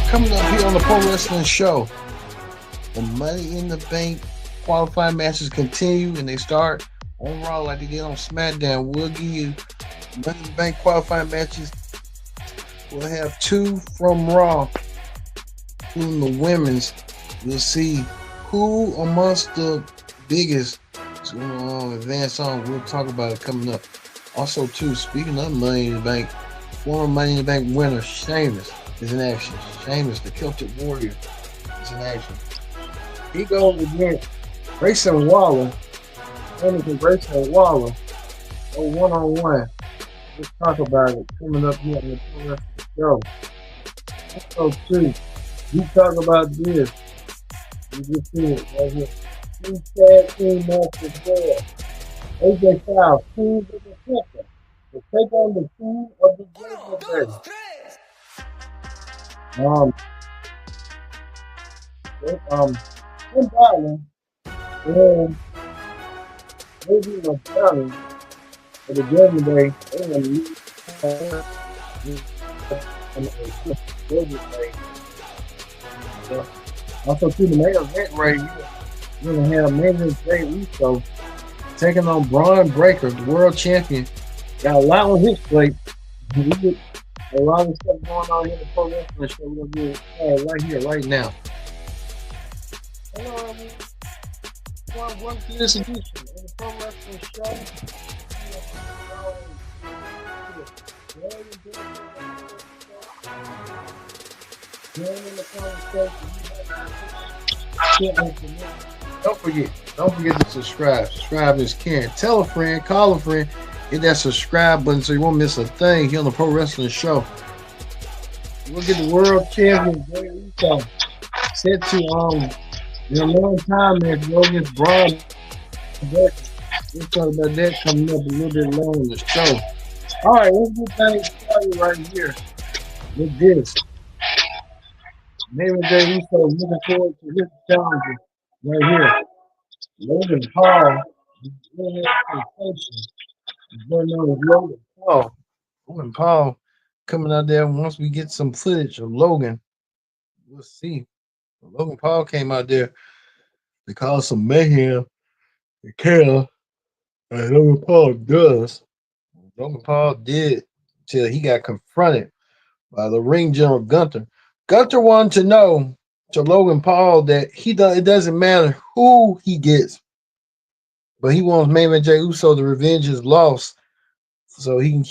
Coming up here on the Pro Wrestling Show, the Money in the Bank qualifying matches continue and they start on Raw like they did on SmackDown. We'll give you Money in the Bank qualifying matches. We'll have two from Raw, including the women's. We'll see who amongst the biggest is going to advance on. We'll talk about it coming up. Also, too, speaking of Money in the Bank, former Money in the Bank winner Sheamus is in action. Sheamus, the Celtic Warrior, is in action. He goes against Grayson Waller. Grayson Waller, go one-on-one. Let's talk about it coming up here on the Pro Wrestling Show. Also, too, we talk about this. You just see it right here. Two tag team matches there. AJ Styles, King of the Center, to take on the King of the Judgment Day. Tim Bottom and maybe the County for the Judgment Day and also to the main event right here, we're gonna have Maven Jey Uso taking on Braun Breaker, the world champion. Got a lot on his plate. We get a lot of stuff going on here in the Pro Wrestling Show. We're gonna do it right here, right now. Hello, everyone. Welcome to this edition of the Pro Wrestling Show. Don't forget to subscribe. Subscribe is caring. Tell a friend, call a friend, hit that subscribe button so you won't miss a thing here on the Pro Wrestling Show. We'll get the world champion Jey Uso set to in a long time match Logan Paul. We'll talk about that coming up a little bit later in the show. All right, let's get things started right here with this. Maven Jey Uso looking forward to his challenges right here. Logan Paul is going on with Logan Paul. Logan Paul coming out there. Once we get some footage of Logan, we'll see. Logan Paul came out there to cause some mayhem and chaos. And Logan Paul does. Logan Paul did till he got confronted by the ring general Gunther. Gunther wanted to know to Logan Paul that it doesn't matter who he gets, but he wants Maven Jey Uso to revenge his loss, so he can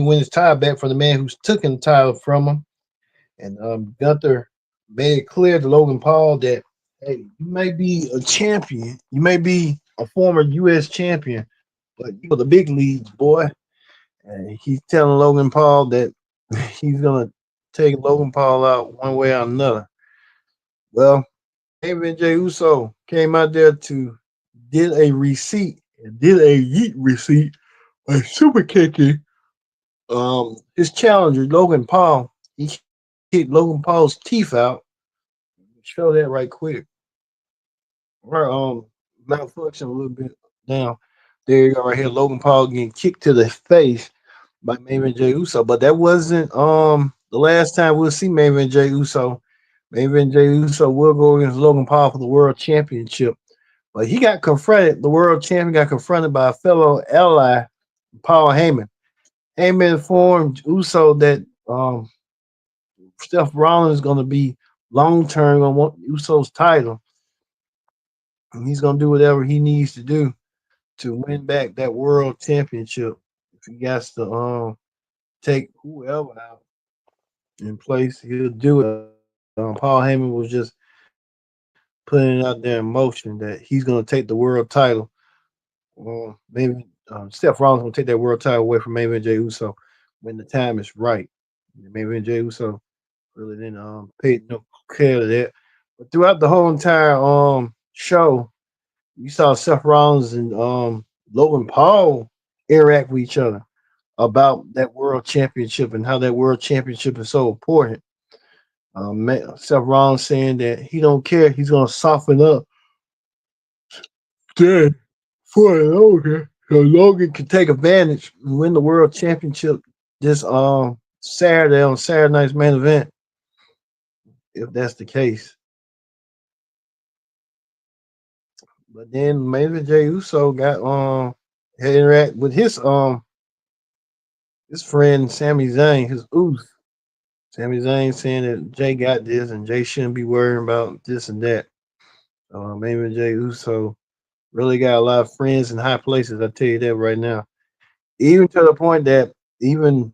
win his title back from the man who's taken the title from him. And Gunther made it clear to Logan Paul that, hey, you may be a champion, you may be a former U.S. champion, but you're the big leagues, boy. And he's telling Logan Paul that he's gonna take Logan Paul out one way or another. Well, Maven Jey Uso came out there to did a yeet receipt by super kicking his challenger Logan Paul. He kicked Logan Paul's teeth out. Show that right quick. Or malfunction a little bit down. There you go, right here. Logan Paul getting kicked to the face by Maven Jey Uso, but that wasn't the last time we'll see Maven Jey Uso. Maven Jey Uso will go against Logan Paul for the World Championship. But he got confronted, the world champion got confronted by a fellow ally, Paul Heyman. Heyman informed Uso that Seth Rollins is going to be long-term on Uso's title. And he's going to do whatever he needs to do to win back that world championship. If he has to take whoever out in place, he'll do it. Paul Heyman was just putting it out there in motion that he's going to take the world title. Maybe Seth Rollins going to take that world title away from Maven Jey Uso when the time is right. Maven Jey Uso really didn't pay no care to that. But throughout the whole entire show, you saw Seth Rollins and Logan Paul interact with each other about that world championship and how that world championship is so important. Seth Rollins saying that he don't care, he's gonna soften up for Logan, so Logan can take advantage and win the world championship this Saturday on Saturday night's main event. if that's the case. But then maybe Jey Uso got had interact with his friend Sami Zayn, his Uso. Sami Zayn saying that Jay got this and Jay shouldn't be worrying about this and that. Maybe Jey Uso really got a lot of friends in high places. I tell you that right now. Even to the point that even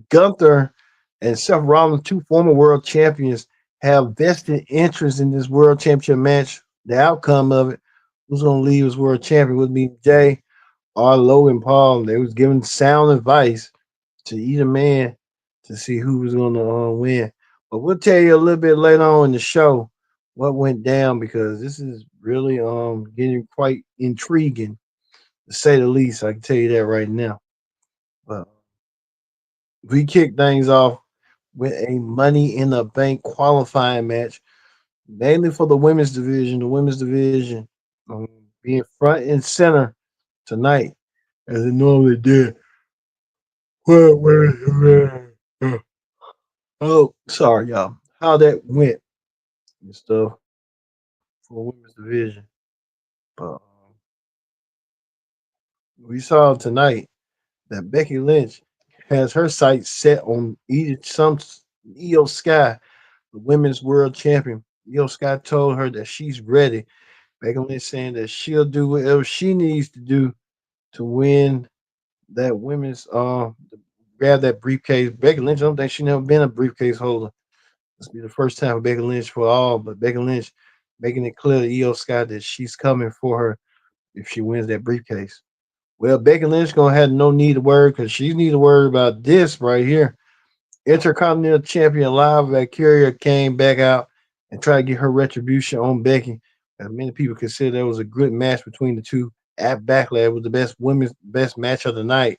Gunther and Seth Rollins, two former world champions, have vested interest in this world championship match. The outcome of it, who's going to leave as world champion, would be Jay or Logan Paul. They was giving sound advice to either man to see who was going to win. But we'll tell you a little bit later on in the show what went down because this is really getting quite intriguing to say the least. I can tell you that right now. But we kick things off with a Money in the Bank qualifying match, mainly for the women's division. The women's division being front and center tonight, as it normally did. Oh, sorry, y'all. How that went and stuff for women's division. But we saw tonight that Becky Lynch has her sights set on some Io Sky, the women's world champion. Io Sky told her that she's ready. Becky Lynch saying that she'll do whatever she needs to do to win that women's grab that briefcase. Becky Lynch, I don't think she never been a briefcase holder. This will be the first time for Becky Lynch for all, but Becky Lynch making it clear to Io Sky that she's coming for her if she wins that briefcase. Well, Becky Lynch gonna have no need to worry because she need to worry about this right here. Intercontinental Champion Live Valkyria came back out and tried to get her retribution on Becky. And many people consider that was a good match between the two. At Backlash was the best match of the night.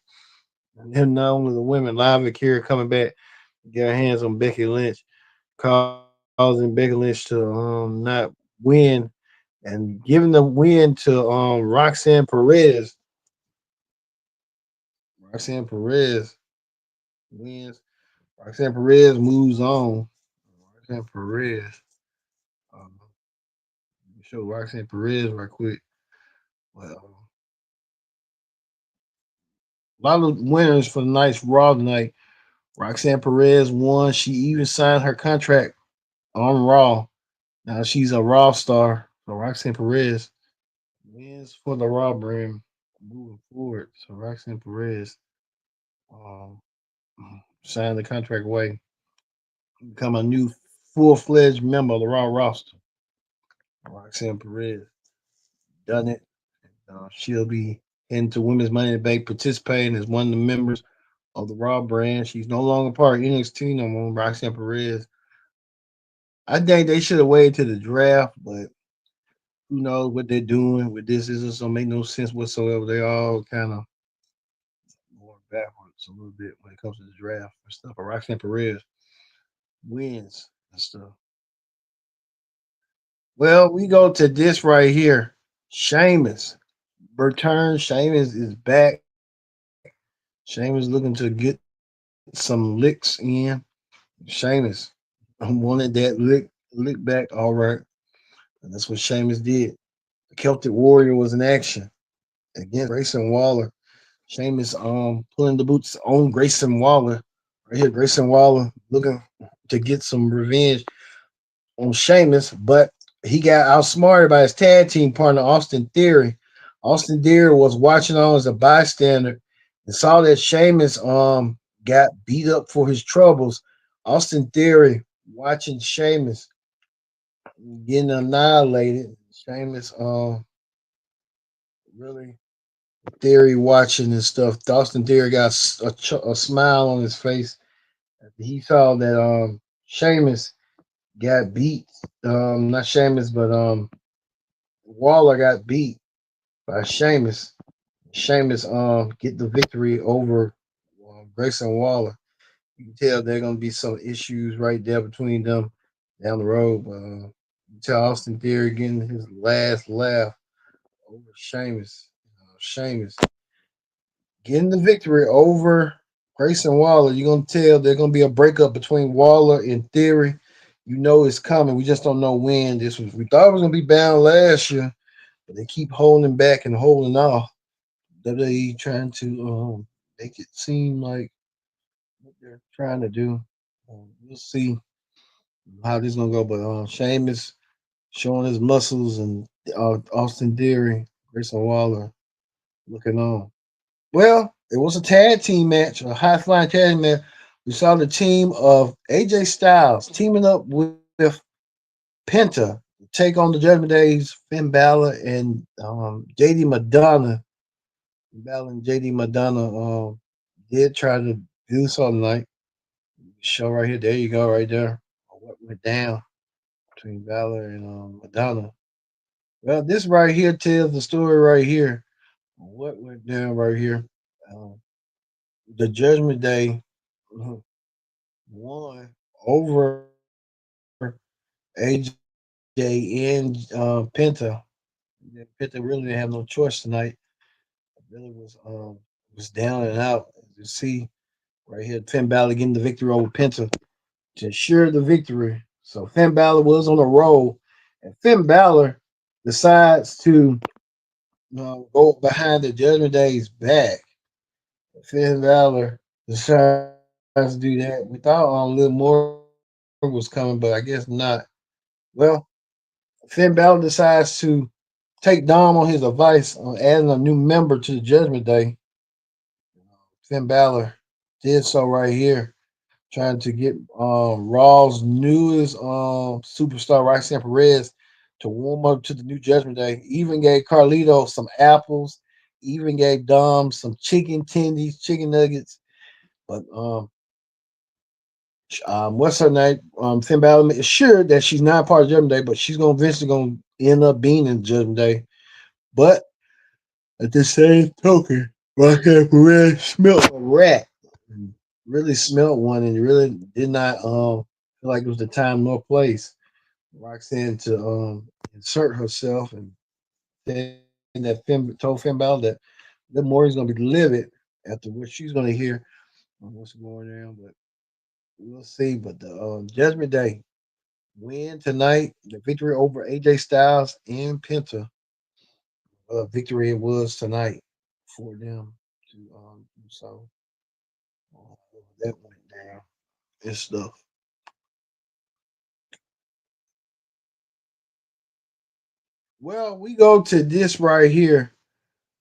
And then not only the women, Live Valkyria coming back to get her hands on Becky Lynch, causing Becky Lynch to not win and giving the win to Roxanne Perez. Roxanne Perez wins. Roxanne Perez moves on. Roxanne Perez. Let me show Roxanne Perez right quick. Well, a lot of winners for the night's Raw tonight. Roxanne Perez won. She even signed her contract on Raw. Now she's a Raw star. So Roxanne Perez wins for the Raw brand moving forward. So Roxanne Perez um, signed the contract away, become a new full-fledged member of the Raw roster. Roxanne Perez done it. She'll be into Women's Money in the Bank, participating as one of the members of the Raw brand. She's no longer part of NXT no more. Roxanne Perez. I think they should have waited to the draft, but who knows what they're doing with this? This just don't make no sense whatsoever. They all kind of going backwards a little bit when it comes to the draft and stuff. But Roxanne Perez wins and stuff. Well, we go to this right here. Sheamus return. Sheamus is back. Sheamus looking to get some licks in. Sheamus wanted that lick back. All right. And that's what Sheamus did. The Celtic Warrior was in action against Grayson Waller. Sheamus pulling the boots on Grayson Waller. Right here, Grayson Waller looking to get some revenge on Sheamus, but he got outsmarted by his tag team partner, Austin Theory. Austin Theory was watching on as a bystander and saw that Sheamus got beat up for his troubles. Austin Theory watching Sheamus getting annihilated. Sheamus really Theory watching and stuff. Austin Theory got a smile on his face. He saw that Sheamus got beat. Not Sheamus, but Waller got beat by Sheamus. Sheamus get the victory over Grayson Waller. You can tell there are gonna be some issues right there between them down the road. You tell Austin Theory getting his last laugh over Sheamus. Sheamus getting the victory over Grayson Waller, you're gonna tell there's gonna be a breakup between Waller and Theory. You know it's coming. We just don't know when. This was we thought it was gonna be bound last year, but they keep holding back and holding off. WWE trying to make it seem like what they're trying to do. We'll see how this is gonna go. But Sheamus showing his muscles and Austin Theory, Grayson Waller looking on. Well, it was a tag team match, a high flying tag team match. We saw the team of AJ Styles teaming up with Penta to take on the Judgment Days, Finn Balor and JD Madonna. Balor and JD Madonna did try to do something like show right here. There you go, right there. What went down between Balor and Madonna. Well, this right here tells the story right here. What went down right here? Um, the Judgment Day won over AJ and Penta. Yeah, Penta really didn't have no choice tonight. Really was down and out. As you see right here, Finn Balor getting the victory over Penta to ensure the victory. So Finn Balor was on a roll, and Finn Balor decides to go behind the Judgment Day's back. Finn Balor decides to do that. We thought a little more was coming, but I guess not. Well, Finn Balor decides to take Dom on his advice on adding a new member to the Judgment Day. Finn Balor did so right here, trying to get Raw's newest superstar, Roxanne Perez, to warm up to the new Judgment Day. Even gave Carlito some apples, even gave Dom some chicken tendies, chicken nuggets. But what's her name? Finn Balor is sure that she's not part of Judgment Day, but she's gonna eventually gonna end up being in Judgment Day. But at the same token, Roxanne Perez smelled a rat. Really smelled one and really did not feel like it was the time nor place Roxanne to insert herself and saying that Finn told Finn Balor that the Maury's gonna be livid after what she's gonna hear on what's going on, but we'll see. But the Judgment Day win tonight, the victory over AJ Styles and Penta. Victory it was tonight for them to do so. Uh, that went down and stuff. Well, we go to this right here.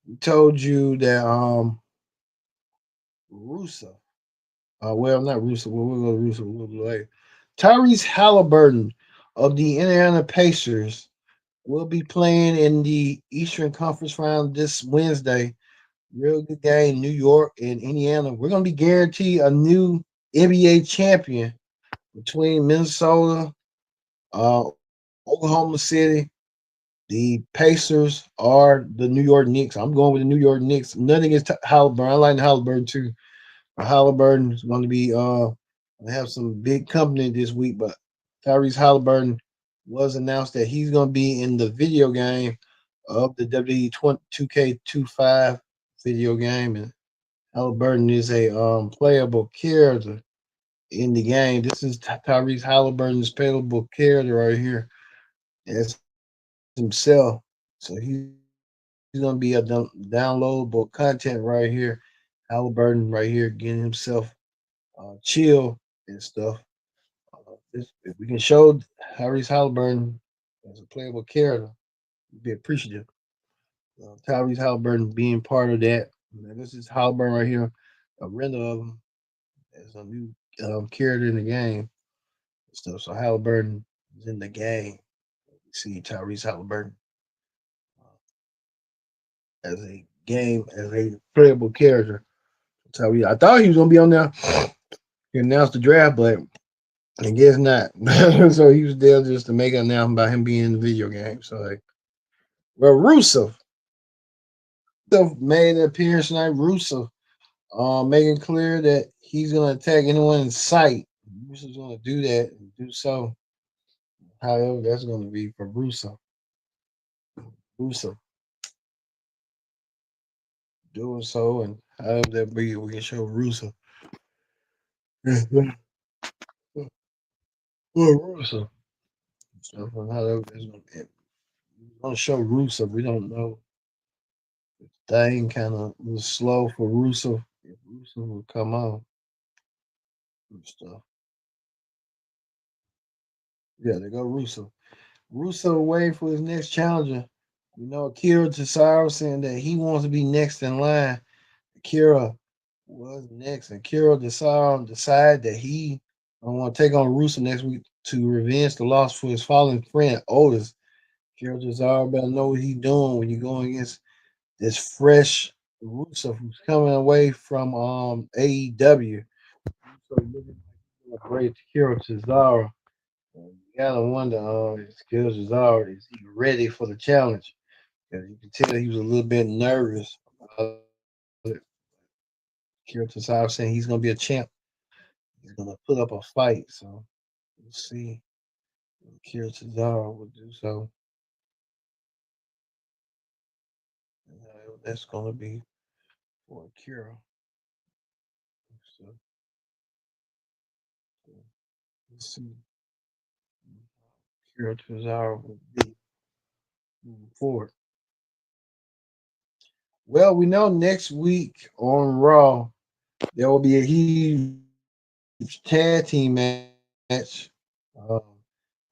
We told you that Russo. Well, not Russo. We'll go to Russo a little bit later. Tyrese Halliburton of the Indiana Pacers will be playing in the Eastern Conference Final this Wednesday. Real good game, New York and Indiana. We're gonna be guaranteed a new NBA champion between Minnesota, Oklahoma City. The Pacers are the New York Knicks. I'm going with the New York Knicks. Nothing against Halliburton. I like Halliburton too. Halliburton is going to be have some big company this week, but Tyrese Halliburton was announced that he's going to be in the video game of the W2K25 video game, and Halliburton is a playable character in the game. This is Tyrese Halliburton's playable character right here as himself. So he's going to be a downloadable content right here. Halliburton right here getting himself chill and stuff. If we can show Tyrese Halliburton as a playable character, we'd be appreciative. Tyrese Halliburton being part of that. And this is Halliburton right here, a render of him as a new character in the game and stuff. So Halliburton is in the game. We see Tyrese Halliburton as a as a playable character. Tyrese, I thought he was gonna be on there. He announced the draft, but I guess not. So he was there just to make an announcement about him being in the video game. So like, well, Rusev made an appearance tonight. Rusev making clear that he's gonna attack anyone in sight. Rusev's gonna do that and do so. However, that's gonna be for Rusev. Rusev doing so, and however that be, we can show Rusev. Yeah. Well, Russo. So from how it's gonna show Russo. We don't know. Thing kind of was slow for Russo. If Russo would come on and stuff. Yeah, they go Russo. Russo waiting for his next challenger. You know, Akira Tassaro saying that he wants to be next in line. Akira was next, and Akira decided that he want to take on Russo next week to revenge the loss for his fallen friend Otis. Akira Tassaro better know what he's doing when you're going against this fresh Russo who's coming away from AEW. So looking like a great Akira Tassaro. You gotta wonder, is Akira Tassaro is he ready for the challenge? 'Cause you can tell he was a little bit nervous about it. Akira Tassaro saying he's gonna be a champ. He's gonna put up a fight. So we'll see. Akira Tassaro will do so. That's gonna be for Akira. So we'll see. Akira Tassaro will be moving forward. Well, we know next week on Raw there will be a huge tag team match, a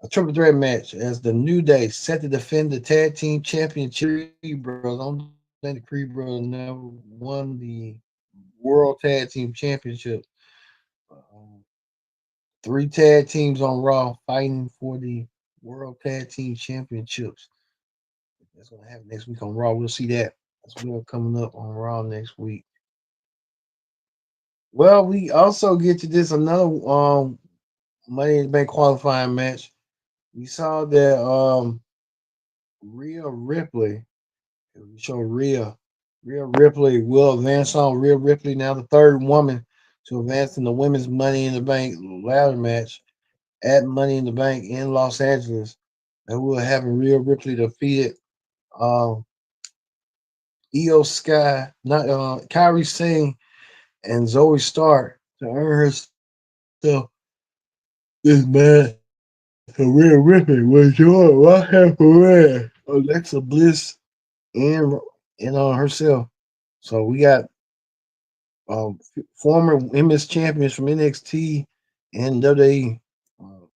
triple threat match, as the New Day set to defend the tag team championship. Creed Brothers. I don't think the Creed Brothers never won the World Tag Team Championship. Um, Three tag teams on Raw fighting for the World Tag Team Championships. That's gonna happen next week on Raw. We'll see that. That's what's coming up on Raw next week. Well, we also get to this another Money in the Bank qualifying match. We saw that Rhea Ripley. We show Rhea Ripley will advance on. Rhea Ripley now the third woman to advance in the women's Money in the Bank ladder match at Money in the Bank in Los Angeles. And we're having Rhea Ripley defeated um, Io Sky, not Kyrie Singh and Zoe Stark to earn herself this match. So Rhea Ripley was joined right here for Alexa Bliss and on herself. So we got former women's champions from NXT and WWE. Uh,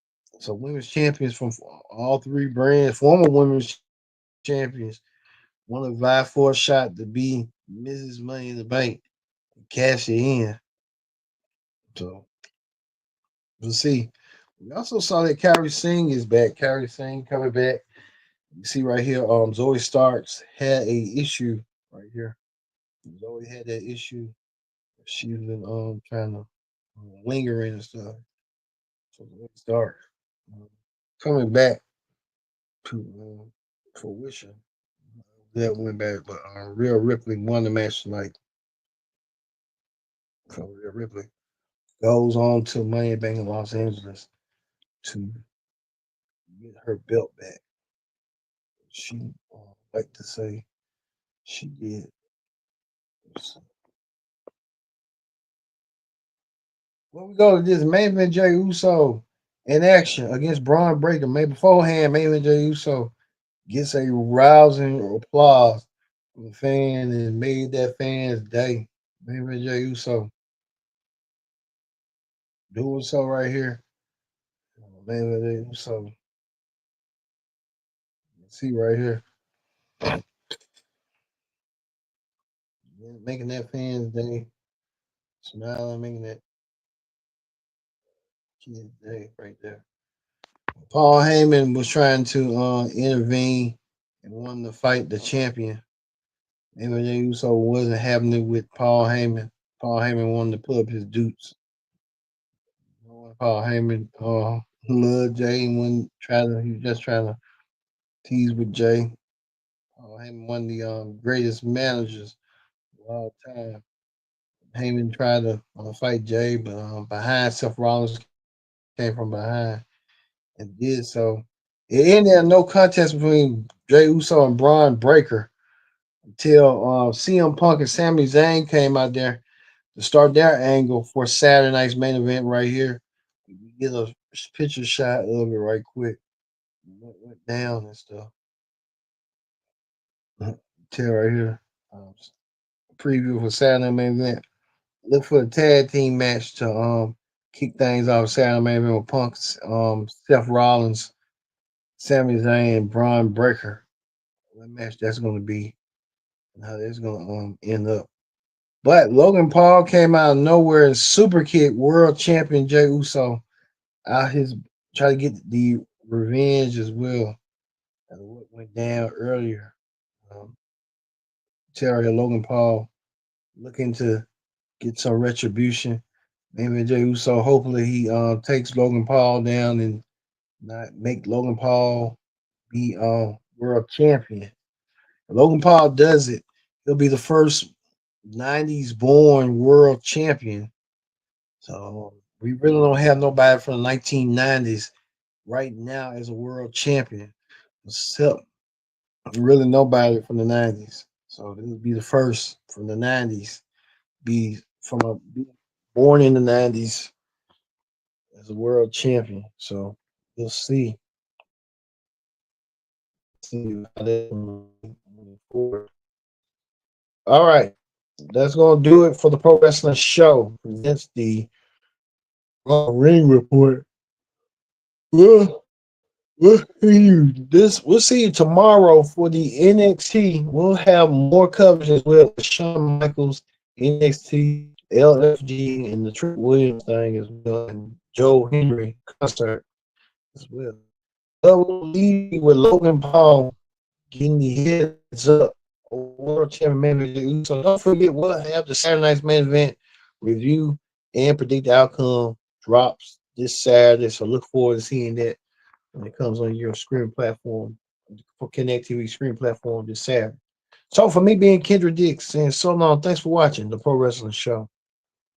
so women's champions from all three brands, former women's champions, want to vie for a shot to be Mrs. Money in the Bank and cash it in. So we'll see. We also saw that Kyrie Singh is back. Kyrie Singh coming back. You see right here, Zoe Starks had a issue right here. Zoe had that issue. She's been trying to lingering and stuff. So Zoe Starks um, coming back to fruition. That went back, but Rhea Ripley won the match tonight. So Rhea Ripley goes on to Money in the Bank in Los Angeles to get her belt back. She like to say she did. Well, we go to this main event Jey Uso in action against Braun Breaker. Maybe beforehand, main event Jey Uso gets a rousing applause from the fan and made that fan's day. Main event Jey Uso doing so right here. Main event Jey Uso. See right here. Making that fan's day. Smiling, making that kid's day right there. Paul Heyman was trying to intervene and wanted to fight the champion. Maybe Jey Uso wasn't having it with Paul Heyman. Paul Heyman wanted to put up his dukes. Paul Heyman loved Jay and he was just trying to tease with Jay. Paul Heyman one of the greatest managers of all time. Heyman tried to fight Jay, but behind Seth Rollins came from behind and did so. It ended in no contest between Jey Uso and Braun Breaker until CM Punk and Sami Zayn came out there to start their angle for Saturday night's main event right here. We get a picture shot of it right quick. Went down and stuff. Tell right here. Preview for Saturday main event. Look for the tag team match to kick things off Saturday main event with Punk, Seth Rollins, Sami Zayn, and Braun Breaker. What match that's going to be and how that's going to end up. But Logan Paul came out of nowhere and super kicked World Champion Jey Uso out his try to get the revenge as well as what went down earlier. Um, Terry Logan Paul looking to get some retribution. Maybe Jey Uso. Hopefully he takes Logan Paul down and not make Logan Paul be world champion. If Logan Paul does it, he'll be the first '90s born world champion. So we really don't have nobody from the 1990s right now as a world champion. Except really nobody from the '90s. So this will be the first from the '90s. Be born in the '90s as a world champion. So we'll see. See how that moves forward. All right, that's gonna do it for the Pro Wrestling Show. Presents the Raw Ring Report. We'll, we'll see you tomorrow for the NXT. We'll have more coverage as well with Shawn Michaels, NXT, LFG, and the Trick Williams thing as well, and Joe Henry concert as well. But we'll leave you with Logan Paul getting the heads up World Champion Manager. So don't forget, we'll have the Saturday night's main event review and predict the outcome drops this Saturday. So look forward to seeing that when it comes on your streaming platform, for Connect TV streaming platform this Saturday. So for me being Kendra Dix saying so long, thanks for watching the Pro Wrestling Show.